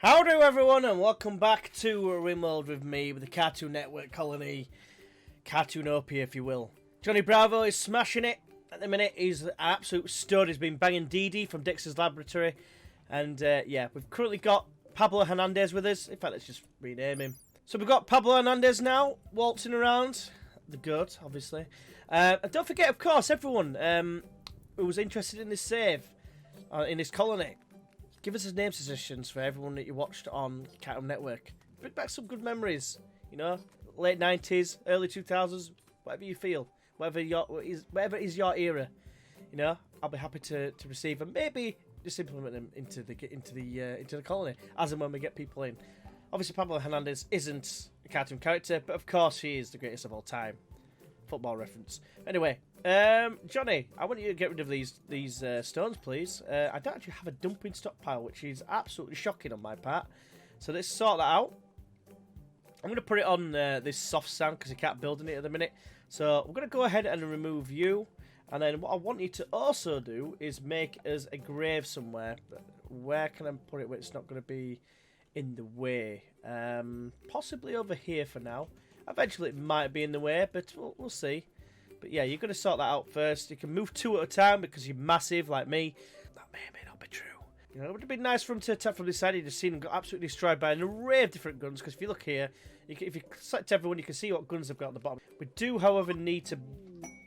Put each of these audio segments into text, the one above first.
How do everyone, and welcome back to RimWorld with me, with the Cartoon Network colony, Cartoonopia if you will. Johnny Bravo is smashing it at the minute. He's an absolute stud. He's been banging DeeDee from Dexter's Laboratory. And yeah, we've currently got Pablo Hernandez with us. In fact, let's just rename him. So we've got Pablo Hernandez now, waltzing around. The goat, obviously. And don't forget, of course, everyone who was interested in this save, in this colony, give us name suggestions for everyone that you watched on Cartoon Network. Bring back some good memories, you know, late 90s, early 2000s, whatever you feel, whatever is your era, you know. I'll be happy to receive them. Maybe just implement them into the colony as and when we get people in. Obviously, Pablo Hernandez isn't a cartoon character, but of course he is the greatest of all time. Football reference. Anyway, Johnny, I want you to get rid of these stones, please. I don't actually have a dumping stockpile, which is absolutely shocking on my part. So let's sort that out. I'm going to put it on this soft sand because I can't build in it at the minute. So we're going to go ahead and remove you. And then what I want you to also do is make us a grave somewhere. But where can I put it where it's not going to be in the way? Possibly over here for now. Eventually it might be in the way, but we'll see. But yeah, you're going to sort that out first. You can move two at a time because you're massive like me. That may or may not be true. You know, it would have been nice for him to attack from this side. You'd have seen him got absolutely destroyed by an array of different guns. Because if you look here, if you select everyone, you can see what guns they've got at the bottom. We do, however, need to...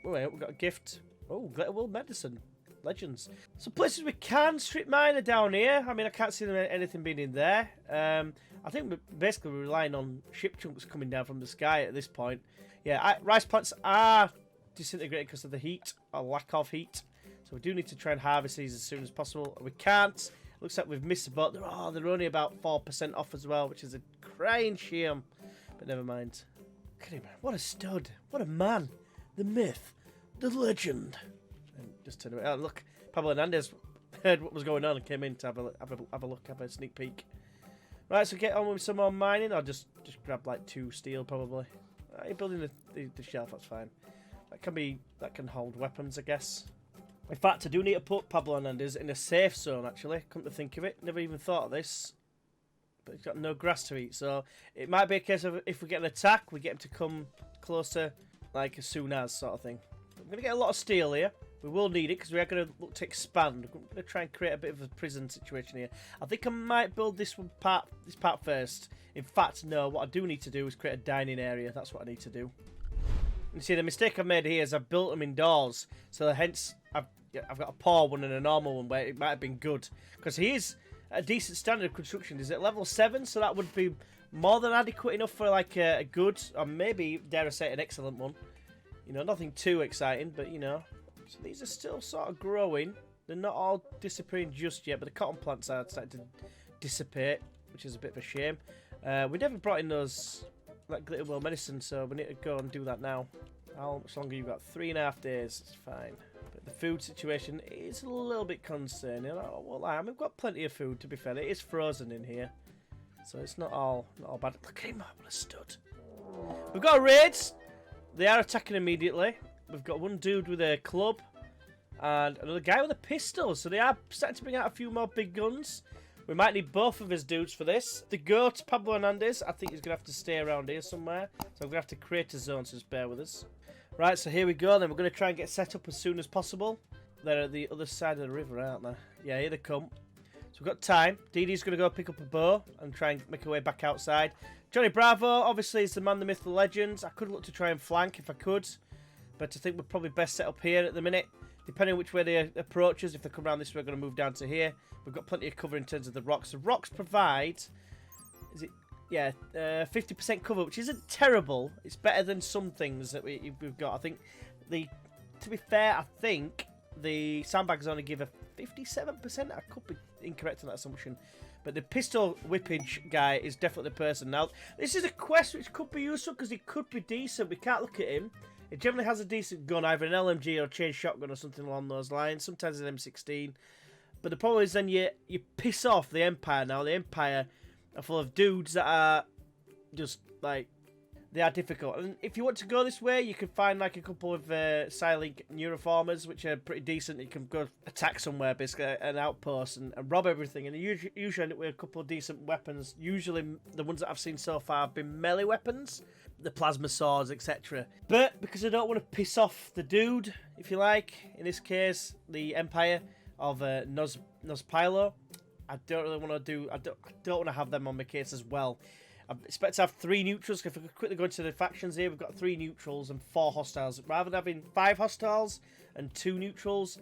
Oh, wait, we've got a gift. Oh, Glitterwood Medicine. Legends. So places we can strip mine are down here. I mean, I can't see anything being in there. I think we're relying on ship chunks coming down from the sky at this point. Yeah, rice plants are disintegrated because of the heat, or lack of heat. So we do need to try and harvest these as soon as possible. We can't. Looks like we've missed a boat. They're only about 4% off as well, which is a crying shame. But never mind. Look at him, man. What a stud. What a man. The myth. The legend. And just turn away. Oh, look. Pablo Hernandez heard what was going on and came in to have a look, have a sneak peek. Right, so get on with some more mining. I'll just grab like 2 steel probably. You're building the shelf, that's fine. That can hold weapons, I guess. In fact, I do need to put Pablo Hernandez in a safe zone, actually. Come to think of it. Never even thought of this. But he's got no grass to eat, so it might be a case of if we get an attack, we get him to come closer, like as soon as sort of thing. I'm going to get a lot of steel here. We will need it because we are going to look to expand. We're going to try and create a bit of a prison situation here. I think I might build this part first. In fact, no. What I do need to do is create a dining area. That's what I need to do. You see, the mistake I've made here is I've built them indoors. So hence, I've got a poor one and a normal one where it might have been good. Because he is a decent standard of construction. He's at level 7, so that would be more than adequate enough for like a good, or maybe, dare I say, an excellent one. You know, nothing too exciting, but you know. So these are still sort of growing. They're not all disappearing just yet, but the cotton plants are starting to dissipate, which is a bit of a shame. We never brought in those that Glitterwood Medicine, so we need to go and do that now. How much longer you've got? 3.5 days. It's fine. But the food situation is a little bit concerning. Well, I mean, we've got plenty of food, to be fair. It is frozen in here, so it's not all bad. Look at him, what a stud. We've got raids. They are attacking immediately. We've got one dude with a club and another guy with a pistol. So they are starting to bring out a few more big guns. We might need both of his dudes for this. The goat, Pablo Hernandez, I think he's going to have to stay around here somewhere. So I'm going to have to create a zone, so just bear with us. Right, so here we go. Then we're going to try and get set up as soon as possible. They're at the other side of the river, aren't they? Yeah, here they come. So we've got time. DeeDee's going to go pick up a bow and try and make her way back outside. Johnny Bravo, obviously, is the man, the myth, the legend. I could look to try and flank if I could. But I think we're probably best set up here at the minute. Depending on which way they approach us, if they come around this way, we're going to move down to here. We've got plenty of cover in terms of the rocks. The rocks provide, is it? Yeah, 50% cover, which isn't terrible. It's better than some things that we've got. I think to be fair, I think the sandbags only give a 57%. I could be incorrect on that assumption. But the pistol whippage guy is definitely the person. Now, this is a quest which could be useful because he could be decent. We can't look at him. It generally has a decent gun, either an LMG or a chain shotgun or something along those lines. Sometimes an M16. But the problem is then you piss off the Empire now. The Empire are full of dudes that are just like they are difficult. And if you want to go this way, you can find like a couple of Psylink Neuroformers, which are pretty decent. You can go attack somewhere, basically, an outpost, and rob everything. And you usually end up with a couple of decent weapons. Usually, the ones that I've seen so far have been melee weapons, the plasma swords, etc. But because I don't want to piss off the dude, if you like, in this case, the Empire of Nospilo, I don't really want to do. I don't want to have them on my case as well. I expect to have 3 neutrals. If we could quickly go into the factions here, we've got 3 neutrals and 4 hostiles. Rather than having 5 hostiles and 2 neutrals,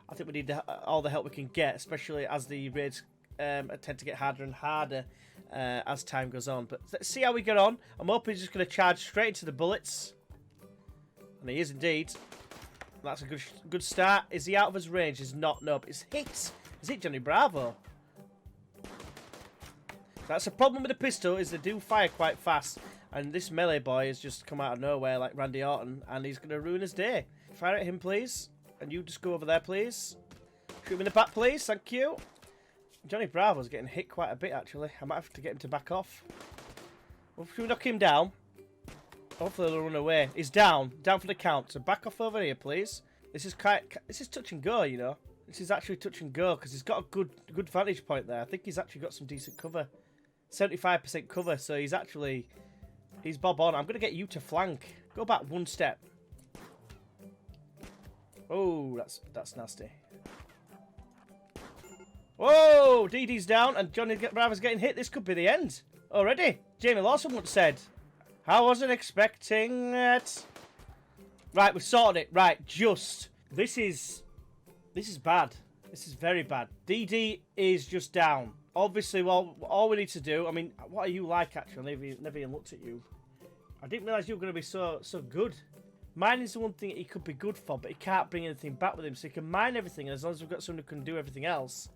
I think we need all the help we can get, especially as the raids tend to get harder and harder as time goes on. But let's see how we get on. I'm hoping he's just going to charge straight into the bullets. And he is indeed. That's a good start. Is he out of his range? He's not. No, but it's hit. Is it Johnny Bravo? That's the problem with the pistol, is they do fire quite fast. And this melee boy has just come out of nowhere like Randy Orton, and he's going to ruin his day. Fire at him, please. And you just go over there, please. Shoot him in the back, please. Thank you. Johnny Bravo's getting hit quite a bit, actually. I might have to get him to back off. Well, should we knock him down? Hopefully they'll run away. He's down. Down for the count. So back off over here, please. This is touch and go, you know. This is actually touch and go, because he's got a good vantage point there. I think he's actually got some decent cover. 75% cover, so he's bob on. I'm going to get you to flank. Go back 1 step. Oh, that's nasty. Whoa, DeeDee's down, and Johnny Bravo's getting hit. This could be the end already. Jamie Lawson once said, I wasn't expecting it. Right, we've sorted it. Right, just. This is bad. This is very bad. DeeDee is just down. Obviously, well, all we need to do... I mean, what are you like, actually? I never even looked at you. I didn't realise you were going to be so good. Mining's the one thing he could be good for, but he can't bring anything back with him. So he can mine everything, and as long as we've got someone who can do everything else,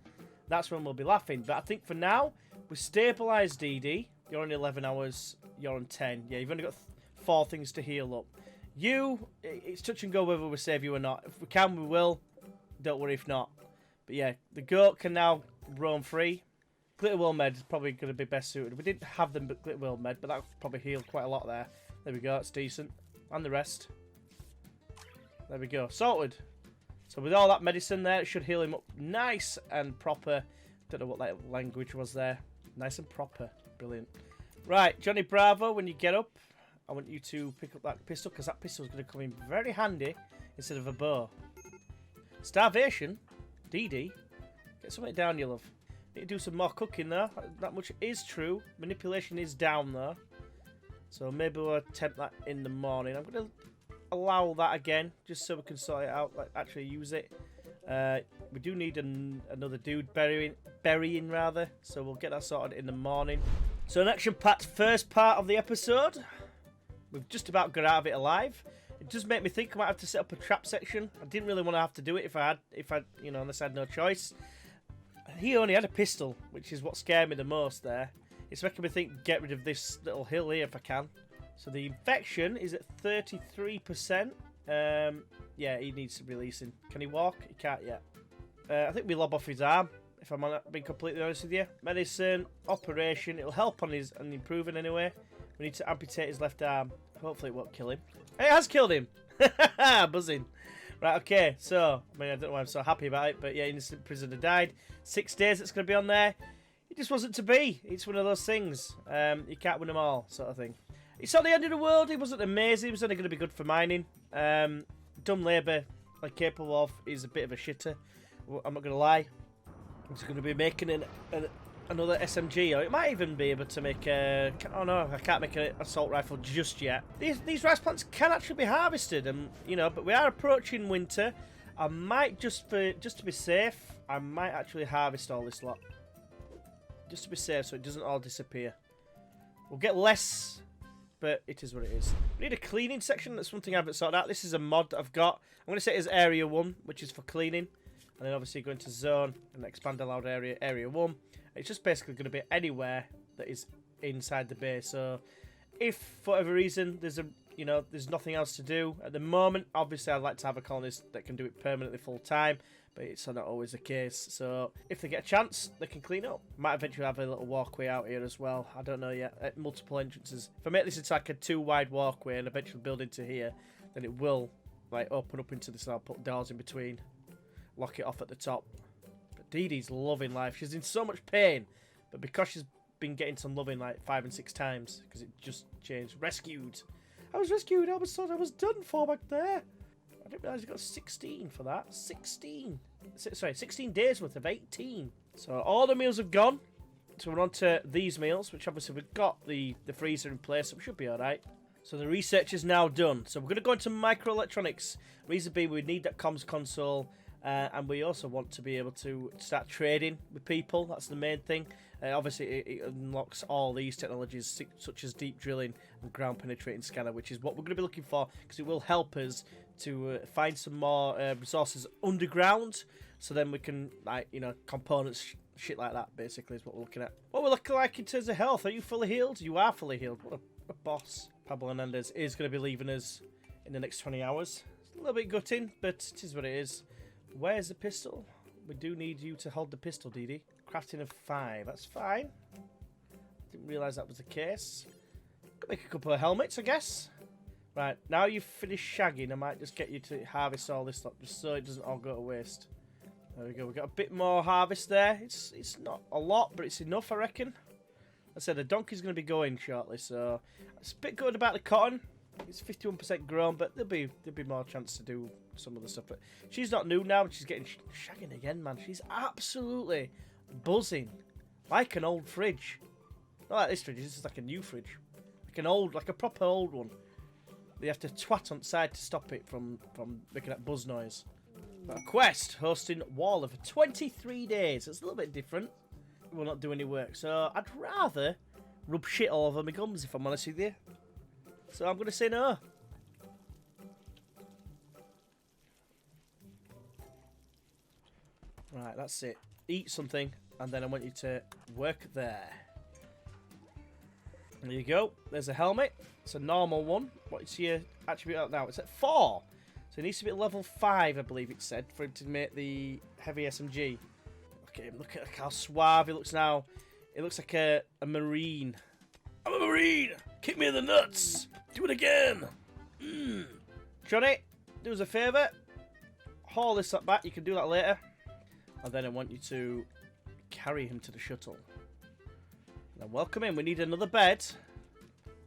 that's when we'll be laughing. But I think for now, we stabilise DeeDee. You're on 11 hours. You're on 10. Yeah, you've only got 4 things to heal up. You, it's touch and go whether we save you or not. If we can, we will. Don't worry if not. But yeah, the goat can now roam free. Glitter World Med is probably going to be best suited. We didn't have them but Glitter World Med, but that probably healed quite a lot there. There we go, it's decent. And the rest. There we go, sorted. So with all that medicine there, it should heal him up nice and proper. Don't know what that language was there. Nice and proper. Brilliant. Right, Johnny Bravo, when you get up, I want you to pick up that pistol, because that pistol is going to come in very handy instead of a bow. Starvation. DeeDee. Get something down, you love. Need to do some more cooking though. That much is true. Manipulation is down though. So maybe we'll attempt that in the morning. I'm going to allow that again, just so we can sort it out, like actually use it. We do need another dude burying rather. So we'll get that sorted in the morning. So an action-packed first part of the episode. We've just about got out of it alive. It does make me think I might have to set up a trap section. I didn't really want to have to do it if I you know, unless I had no choice. He only had a pistol, which is what scared me the most there. It's making me think, get rid of this little hill here if I can. So the infection is at 33%. Yeah, he needs releasing. Can he walk? He can't yet. I think we lob off his arm, if I'm being completely honest with you. Medicine, operation, it'll help on improving anyway. We need to amputate his left arm. Hopefully it won't kill him. It has killed him! Buzzing. Right, okay, so, I mean, I don't know why I'm so happy about it, but yeah, innocent prisoner died. 6 days it's going to be on there. It just wasn't to be. It's one of those things. You can't win them all, sort of thing. It's not the end of the world. It wasn't amazing. It was only going to be good for mining. Dumb labour, like capable of, is a bit of a shitter. I'm not going to lie. I'm just going to be making another SMG, or it might even be able to make a... Oh no, I can't make an assault rifle just yet. These rice plants can actually be harvested, and you know, but we are approaching winter. I might just to be safe, I might actually harvest all this lot, just to be safe, so it doesn't all disappear. We'll get less, but it is what it is. We need a cleaning section. That's one thing I haven't sorted out. This is a mod I've got. I'm going to set it as area 1, which is for cleaning, and then obviously go into zone and expand allowed area 1. It's just basically going to be anywhere that is inside the base. So if for whatever reason there's nothing else to do at the moment, obviously I'd like to have a colonist that can do it permanently full time. but it's not always the case. So if they get a chance, they can clean up. Might eventually have a little walkway out here as well. I don't know yet. Multiple entrances. If I make this into like a 2-wide walkway and eventually build into here, then it will like open up into this. And I'll put doors in between, lock it off at the top. But DeeDee's loving life. She's in so much pain, but because she's been getting some loving like 5 and 6 times, because it just changed. Rescued. I was rescued. I was thought I was done for back there. I didn't realise you got 16 for that. 16. Sorry, 16 days worth of 18. So all the meals have gone. So we're on to these meals, which obviously we've got the freezer in place, so we should be alright. So the research is now done. So we're going to go into microelectronics. Reason being, we need that comms console, and we also want to be able to start trading with people. That's the main thing. Obviously, it unlocks all these technologies, such as deep drilling and ground penetrating scanner, which is what we're going to be looking for, because it will help us to find some more resources underground, so then we can, like, you know, components, shit like that, basically, is what we're looking at. What we're looking like in terms of health. Are you fully healed? You are fully healed. What a boss. Pablo Hernandez is going to be leaving us in the next 20 hours. It's a little bit gutting, but it is what it is. Where's the pistol? We do need you to hold the pistol, DeeDee. Crafting of 5. That's fine. Didn't realise that was the case. Could make a couple of helmets, I guess. Right, now you've finished shagging, I might just get you to harvest all this stuff, just so it doesn't all go to waste. There we go. We've got a bit more harvest there. It's not a lot, but it's enough, I reckon. I said the donkey's going to be going shortly, so it's a bit good about the cotton. It's 51% grown, but there'll be more chance to do some of the stuff. But she's not new now, but she's getting shagging again, man. She's absolutely buzzing, like an old fridge. Not like this fridge. This is like a new fridge, like a proper old one. They have to twat on the side to stop it from making that buzz noise. A quest hosting Waller for 23 days. It's a little bit different. We'll not do any work, so I'd rather rub shit all over my gums, if I'm honest with you. So I'm going to say no. Right, that's it. Eat something, and then I want you to work there. There you go. There's a helmet. It's a normal one. What's your attribute out now? It's at 4. So it needs to be at level 5, I believe it said, for it to make the heavy SMG. Look at him. Look at how suave he looks now. It looks like a Marine. I'm a Marine! Kick me in the nuts! Do it again! Johnny, do us a favour. Haul this up back. You can do that later. And then I want you to carry him to the shuttle. And then welcome in. We need another bed.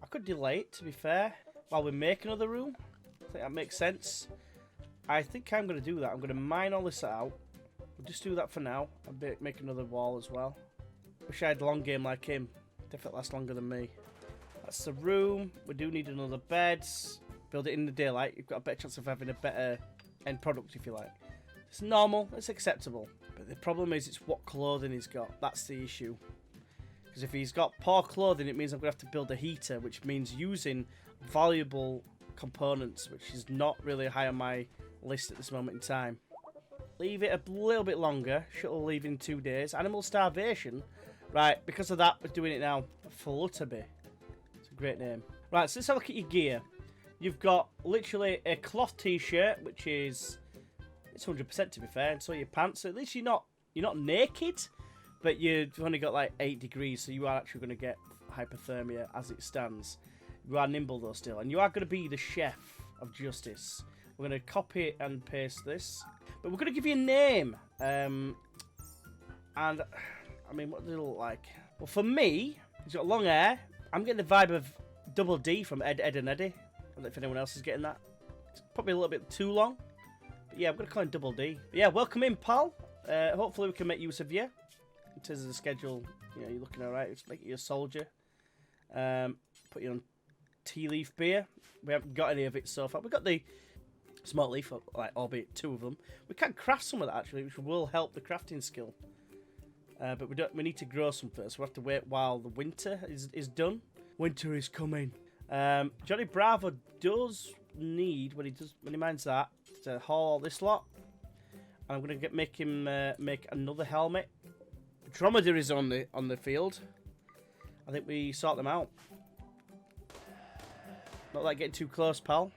I could delay it, to be fair, while we make another room. I think that makes sense. I think I'm going to do that. I'm going to mine all this out. We'll just do that for now. I'll make another wall as well. Wish I had a long game like him. Definitely lasts longer than me. That's the room. We do need another bed. Build it in the daylight. You've got a better chance of having a better end product, if you like. It's normal. It's acceptable. But the problem is it's what clothing he's got. That's the issue. Because if he's got poor clothing, it means I'm going to have to build a heater, which means using valuable components, which is not really high on my list at this moment in time. Leave it a little bit longer. Shuttle leave in 2 days. Animal starvation. Right, because of that, we're doing it now. Flutterby. It's a great name. Right, so let's have a look at your gear. You've got literally a cloth t-shirt, which is... It's 100% to be fair. And so your pants. So at least you're not naked, but you've only got like 8 degrees, so you are actually going to get hypothermia as it stands. You are nimble though still, and you are going to be the chef of justice. We're going to copy and paste this, but we're going to give you a name. And I mean, what does it look like? Well, for me, he's got long hair. I'm getting the vibe of Double D from Ed, and Eddie. I don't know if anyone else is getting that. It's probably a little bit too long. But yeah, I'm going to call him Double D. But yeah, welcome in, pal. Hopefully we can make use of you. In terms of the schedule, you know, you're looking alright. Let's make you a soldier. Put you on tea leaf beer. We haven't got any of it so far. We've got the smart leaf, like, albeit 2 of them. We can craft some of that, actually, which will help the crafting skill. But we need to grow some first. We'll have to wait while the winter is done. Winter is coming. Johnny Bravo does need, when he mines that, to haul all this lot. And I'm going to make him make another helmet. Dromedary is on the field. I think we sort them out. Not like getting too close, pal.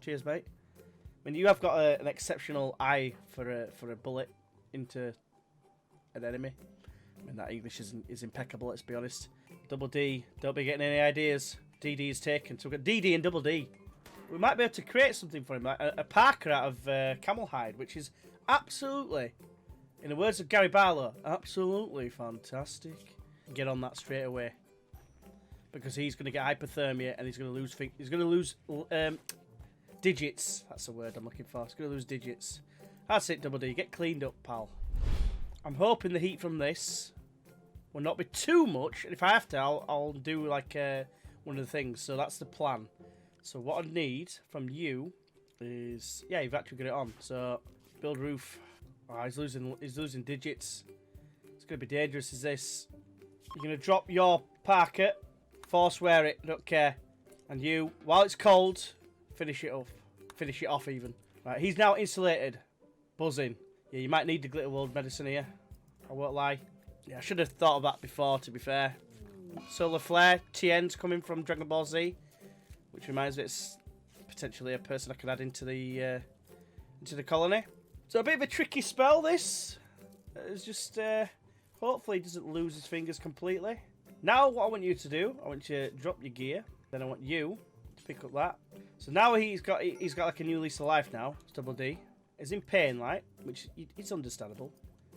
Cheers, mate. I mean, you have got an exceptional eye for a bullet into an enemy. I mean, that English is impeccable, let's be honest. Double D, don't be getting any ideas. DeeDee is taken. So we've got DeeDee and Double D. We might be able to create something for him, like a parka out of camel hide, which is absolutely, in the words of Gary Barlow, absolutely fantastic. Get on that straight away, because he's going to get hypothermia and he's going to lose digits. That's the word I'm looking for. He's going to lose digits. That's it, Double D. Get cleaned up, pal. I'm hoping the heat from this will not be too much. And if I have to, I'll do like one of the things. So that's the plan. So what I need from you is, yeah, you've actually got it on. So build roof. Oh, he's losing digits. It's going to be dangerous, is this? You're going to drop your parka. Force wear it. Don't care. And you, while it's cold, finish it off. Finish it off even. Right, he's now insulated. Buzzing. Yeah, you might need the Glitter World medicine here. I won't lie. Yeah, I should have thought of that before, to be fair. Solar Flare. TN's coming from Dragon Ball Z. Which reminds me, it's potentially a person I could add into the colony. So a bit of a tricky spell, this. It's just, hopefully he doesn't lose his fingers completely. Now what I want you to do, I want you to drop your gear. Then I want you to pick up that. So now he's got like a new lease of life now. It's Double D. He's in pain, like, which is understandable.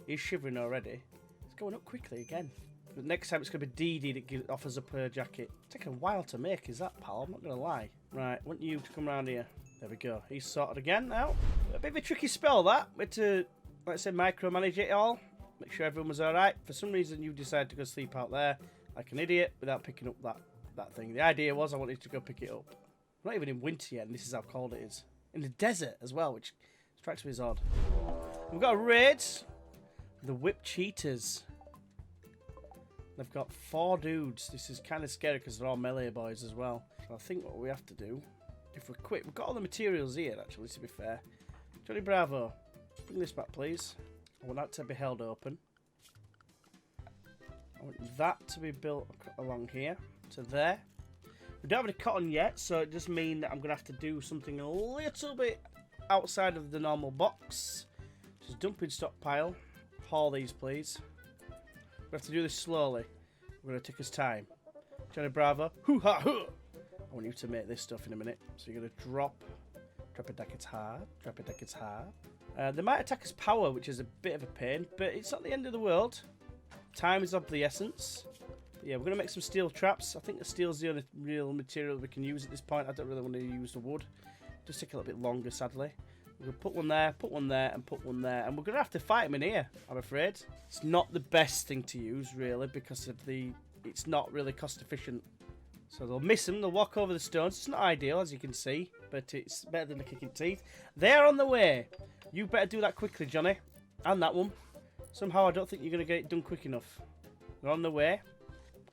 He's shivering already. It's going up quickly again. But next time it's going to be DeeDee that offers up her jacket. It's taken a while to make, is that, pal? I'm not going to lie. Right, I want you to come around here. There we go. He's sorted again now. A bit of a tricky spell, that. We had to, like I said, micromanage it all. Make sure everyone was alright. For some reason, you decided to go sleep out there like an idiot without picking up that thing. The idea was I wanted to go pick it up. We're not even in winter yet, and this is how cold it is. In the desert as well, which strikes me as odd. We've got a raid. The Whip Cheaters. They've got 4 dudes. This is kind of scary because they're all melee boys as well. So I think what we have to do, if we're quick, we've got all the materials here actually, to be fair. Johnny Bravo, bring this back please. I want that to be held open. I want that to be built along here to there. We don't have any cotton yet, so it does mean that I'm going to have to do something a little bit outside of the normal box. Just dumping stockpile. Haul these please. We have to do this slowly. We're going to take us time. Johnny Bravo. Hoo-ha-hoo! I want you to make this stuff in a minute. So you're going to drop it like it's hard. Drop it like it's hard. They might attack us power, which is a bit of a pain, but it's not the end of the world. Time is of the essence. But yeah, we're going to make some steel traps. I think the steel's the only real material we can use at this point. I don't really want to use the wood. It does take a little bit longer, sadly. We're going to put one there, and put one there. And we're going to have to fight them in here, I'm afraid. It's not the best thing to use, really, because of it's not really cost efficient. So they'll miss them, they'll walk over the stones. It's not ideal, as you can see, but it's better than the kicking teeth. They're on the way. You better do that quickly, Johnny. And that one. Somehow I don't think you're going to get it done quick enough. They're on the way.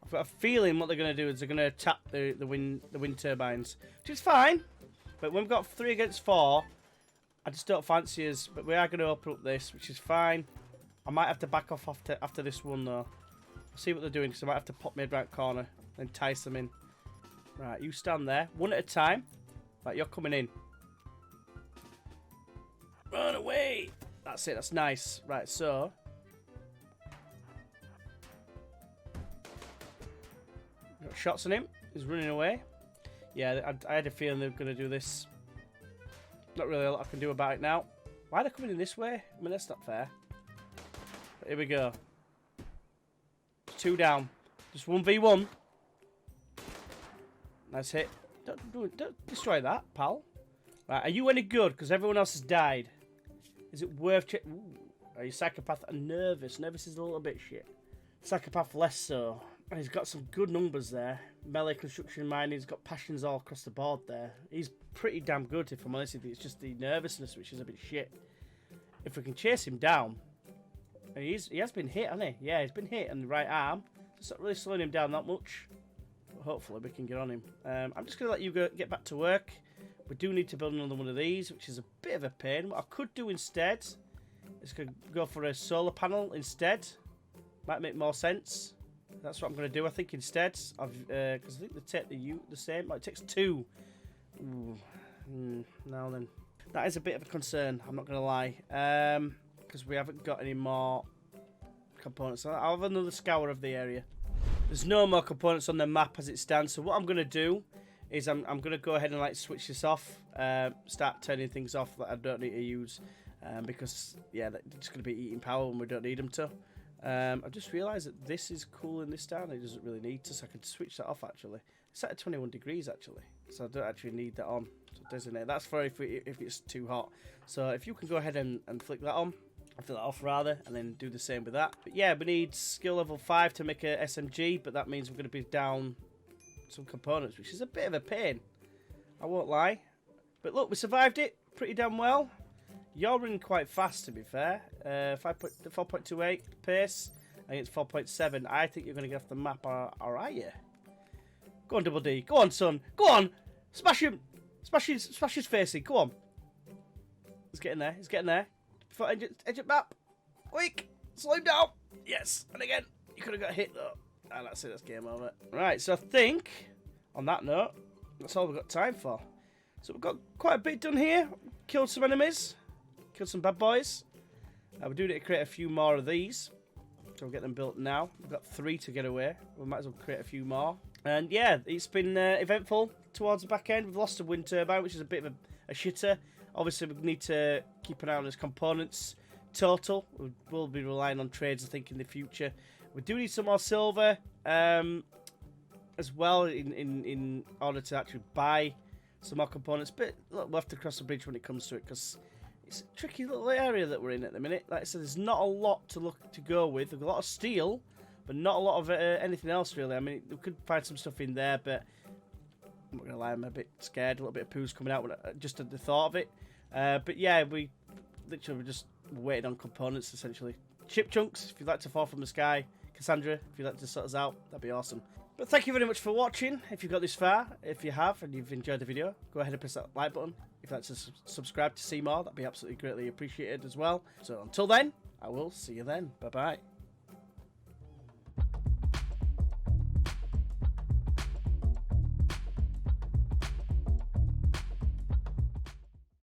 I've got a feeling what they're going to do is they're going to tap the wind turbines, which is fine. But when we've got 3 against 4, I just don't fancy us. But we are going to open up this, which is fine. I might have to back off after this one, though. I'll see what they're doing, because I might have to pop mid right corner and entice them in. Right, you stand there, one at a time. Right, you're coming in. Run away! That's it, that's nice. Right, so... got shots on him. He's running away. Yeah, I had a feeling they were going to do this. Not really a lot I can do about it now. Why are they coming in this way? I mean, that's not fair. But here we go. 2 down. Just 1v1. Nice hit. Don't destroy that, pal. Right, are you any good? Because everyone else has died. Is it worth checking? Are you psychopath and nervous? Nervous is a little bit shit. Psychopath less so. And he's got some good numbers there. Melee, construction, mining. He's got passions all across the board there. He's pretty damn good, if I'm honest with you. It's just the nervousness which is a bit shit. If we can chase him down. He has been hit, hasn't he? Yeah, he's been hit on the right arm. It's not really slowing him down that much. But hopefully we can get on him. I'm just going to let you get back to work. We do need to build another one of these, which is a bit of a pain. What I could do instead is go for a solar panel instead. Might make more sense. That's what I'm going to do, I think, instead. Because I think they take the same. It takes 2. Now then. That is a bit of a concern, I'm not going to lie. Because we haven't got any more components. So I'll have another scour of the area. There's no more components on the map as it stands. So what I'm going to do is I'm going to go ahead and like switch this off. Start turning things off that I don't need to use. Because, yeah, they're just going to be eating power when we don't need them to. I've just realised that this is cooling this down. It doesn't really need to, so I can switch that off actually. It's at 21 degrees actually, so I don't actually need that on. So designate. That's for if it's too hot. So if you can go ahead and flick that on, flick that off rather, and then do the same with that. But yeah, we need skill level 5 to make a SMG, but that means we're going to be down some components, which is a bit of a pain. I won't lie. But look, we survived it pretty damn well. You're running quite fast, to be fair. 4.28 pace. I think it's 4.7. I think you're going to get off the map, or are you? Go on, Double D. Go on, son. Go on. Smash him. Smash his face in. Go on. He's getting there. He's getting there. Before edge it map. Quick. Slow him down. Yes. And again. You could have got hit, though. And that's it. That's game over. Right. So I think, on that note, that's all we've got time for. So we've got quite a bit done here. Killed some enemies. Killed some bad boys. We're doing it to create a few more of these. So we'll get them built now. We've got 3 to get away. We might as well create a few more. And yeah, it's been eventful towards the back end. We've lost a wind turbine, which is a bit of a shitter. Obviously, we need to keep an eye on his components total. We'll be relying on trades, I think, in the future. We do need some more silver as well in order to actually buy some more components. But look, we'll have to cross the bridge when it comes to it, because it's a tricky little area that we're in at the minute. Like I said, there's not a lot to go with. There's a lot of steel, but not a lot of anything else, really. I mean, we could find some stuff in there, but I'm not going to lie, I'm a bit scared. A little bit of poo's coming out when just at the thought of it. But yeah, we literally were just waiting on components, essentially. Chip chunks, if you'd like to fall from the sky. Cassandra, if you'd like to sort us out, that'd be awesome. But thank you very much for watching. If you've got this far, if you have and you've enjoyed the video, go ahead and press that like button. If you'd like to subscribe to see more, that'd be absolutely greatly appreciated as well. So until then, I will see you then. Bye-bye.